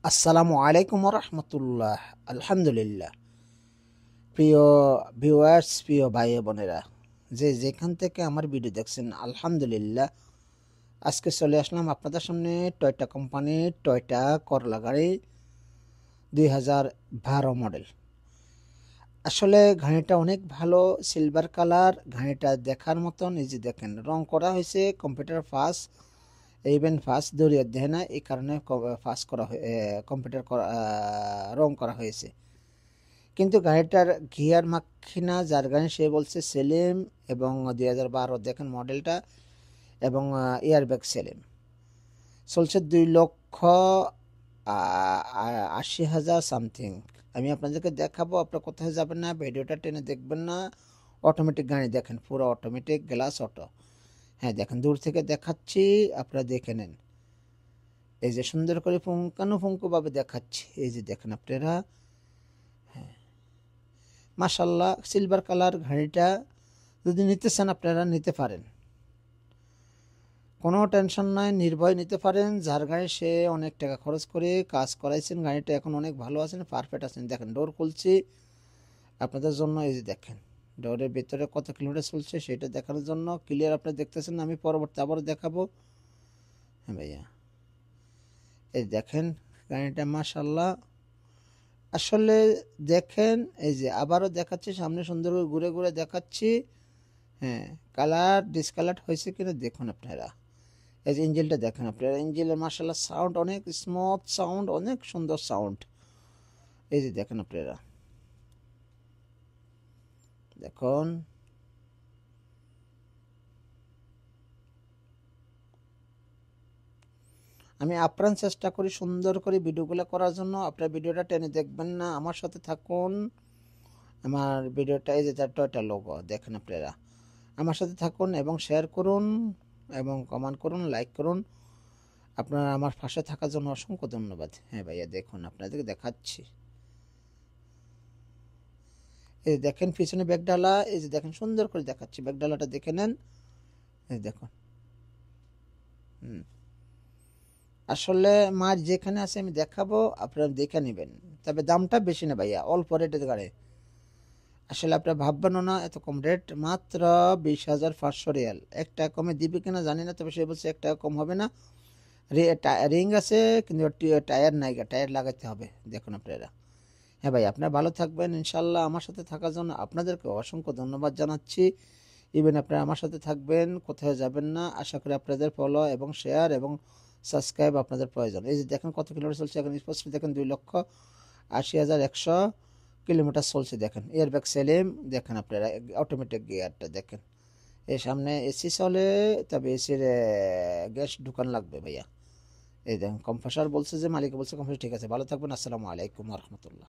আসসালামু আলাইকুম রহমতুল্লাহ। আলহামদুলিল্লাহ। প্রিয় ভিউয়ার্স, প্রিয় ভাই বোনেরা, যে যেখান থেকে আমার ভিডিও দেখছেন, আলহামদুলিল্লাহ। আজকে চলে আসলাম আপনাদের সামনে টয়োটা কোম্পানির টয়োটা করলা গাড়ি 2012 মডেল। আসলে গাড়িটা অনেক ভালো, সিলভার কালার। গাড়িটা দেখার মতন। এই যে দেখেন, রং করা হয়েছে কম্পিউটার ফাস্ট, ইভেন ফাস্ট দরিয়া দেয় না, এই কারণে ফাস্ট করা কম্পিউটার রং করা হয়েছে। কিন্তু গাড়িটার গিয়ার মাখিনা যার গাড়ি সে বলছে সেলিম, এবং 2012 দেখেন মডেলটা, এবং এয়ারব্যাগ সেলিম। চলছে 2,80,000 সামথিং। আমি আপনাদেরকে দেখাবো, আপনার কোথায় যাবেন না, ভিডিওটা টেনে দেখবেন না। অটোমেটিক গাড়ি দেখেন, পুরো অটোমেটিক, গ্লাস অটো। হ্যাঁ দেখেন, দূর থেকে দেখাচ্ছি, আপনারা দেখে নেন। এই যে সুন্দর করে পুঙ্খানুপুঙ্খভাবে দেখাচ্ছি, এই যে দেখেন আপনারা। মাশাল্লাহ, সিলভার কালার গাড়িটা যদি নিতে চান আপনারা নিতে পারেন, কোনো টেনশন নাই, নির্ভয় নিতে পারেন। যার গাড়ি সে অনেক টাকা খরচ করে কাজ করাইছেন, গাড়িটা এখন অনেক ভালো আছেন, পারফেক্ট আছেন। দেখেন ডোর খুলছি আপনাদের জন্য, এই যে দেখেন ডোরের ভিতরে কত কিলোমিটার চলছে সেটা দেখানোর জন্য। ক্লিয়ার আপনি দেখতেছেন, আমি পরবর্তী আবারও দেখাবো। হ্যাঁ ভাইয়া, এই দেখেন গাড়িটা মাশাল্লাহ। আসলে দেখেন, এই যে আবারও দেখাচ্ছি, সামনে সুন্দর করে ঘুরে ঘুরে দেখাচ্ছি। হ্যাঁ, কালার ডিসকালার হয়েছে কিনা দেখুন আপনারা। এই যে ইঞ্জিনটা দেখেন আপনারা, ইঞ্জিনের মার্শাল্লাহ সাউন্ড অনেক স্মুথ সাউন্ড, অনেক সুন্দর সাউন্ড। এই যে দেখেন আপনারা, দেখুন। আমি আপ্রাণ চেষ্টা করি সুন্দর করে ভিডিওগুলো করার জন্য। আপনার ভিডিওটা টেনে দেখবেন না, আমার সাথে থাকুন। আমার ভিডিওটা, এই যে টয়টা লোগো দেখেন আপনারা, আমার সাথে থাকুন এবং শেয়ার করুন এবং কমেন্ট করুন, লাইক করুন। আপনারা আমার পাশে থাকার জন্য অসংখ্য ধন্যবাদ। হ্যাঁ ভাইয়া, দেখুন আপনাদেরকে দেখাচ্ছি। এই দেখেন পিছনে ব্যাগডালা, এই যে দেখেন সুন্দর করে দেখাচ্ছি, ব্যাগডালাটা দেখে নেন। এই দেখুন। আসলে মাছ যেখানে আছে আমি দেখাবো, আপনারা দেখে নেবেন। তবে দামটা বেশি না ভাইয়া, অল্প রেটের গাড়ি। আসলে আপনারা ভাববেনও না এত কম রেট, মাত্র 20,500 রিয়াল। 1 টাকা কমে দিবে কিনা জানি না, তবে সে বলছে 1 টাকা কম হবে না। রিং আছে কিন্তু টায়ার নাই, টায়ার লাগাতে হবে। দেখুন আপনারা। হ্যাঁ ভাই, আপনারা ভালো থাকবেন ইনশাল্লাহ। আমার সাথে থাকার জন্য আপনাদেরকে অসংখ্য ধন্যবাদ জানাচ্ছি। ইভেন আপনারা আমার সাথে থাকবেন, কোথাও যাবেন না। আশা করি আপনাদের ফলো এবং শেয়ার এবং সাবস্ক্রাইব আপনাদের প্রয়োজন। এই যে দেখেন কত কিলোমিটার চলছে, এখন স্পষ্ট দেখেন 2,80,100 কিলোমিটার চলছে। দেখেন এয়ারব্যাগ সেলিম, দেখেন আপনারা অটোমেটিক গিয়ারটা দেখেন। এর সামনে এসি চলে, তবে এসির গ্যাস ঢুকান লাগবে ভাইয়া। এই দেখেন কম্প্রেসার বলছে, যে মালিক বলছে কম্প্রেসার ঠিক আছে। ভালো থাকবেন, আসসালামু আলাইকুম রহমতুল্লাহ।